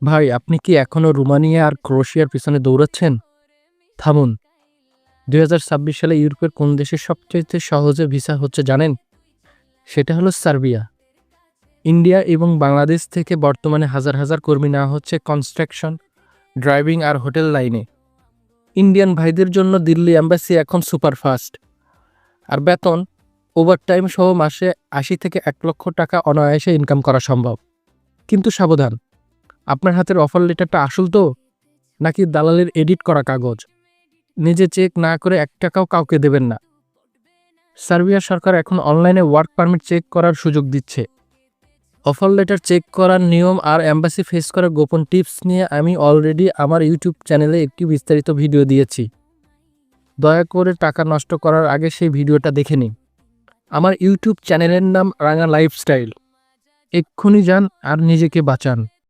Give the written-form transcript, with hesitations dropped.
ভাই, আপনি কি এখনো রোমানিয়া আর ক্রোয়েশিয়ার পিছনে দৌড়াচ্ছেন? থামুন। ২০২৬ সালে ইউরোপের কোন দেশের সবচাইতে সহজে ভিসা হচ্ছে জানেন? সেটা হলো সার্বিয়া। ইন্ডিয়া এবং বাংলাদেশ থেকে বর্তমানে হাজার হাজার কর্মী নেওয়া হচ্ছে কনস্ট্রাকশন, ড্রাইভিং আর হোটেল লাইনে। ইন্ডিয়ান ভাইদের জন্য দিল্লি এম্বাসি এখন সুপারফাস্ট। আর বেতন ওভারটাইম সহ মাসে ৮০ থেকে ১,০০,০০০ টাকা অনায়াসে ইনকাম করা সম্ভব। কিন্তু সাবধান, আপনার হাতের অফার লেটারটা আসল তো, নাকি দালালের এডিট করা কাগজ? নিজে চেক না করে ১ টাকাও কাউকে দেবেন না। সার্বিয়া সরকার এখন অনলাইনে ওয়ার্ক পারমিট চেক করার সুযোগ দিচ্ছে। অফার লেটার চেক করার নিয়ম আর এম্বাসি ফেস করার গোপন টিপস নিয়ে আমি অলরেডি আমার ইউটিউব চ্যানেলে একটি বিস্তারিত ভিডিও দিয়েছি। দয়া করে টাকা নষ্ট করার আগে সেই ভিডিওটা দেখে নিন। আমার ইউটিউব চ্যানেলের নাম রাঙা লাইফস্টাইল। এক্ষুনি যান আর নিজেকে বাঁচান।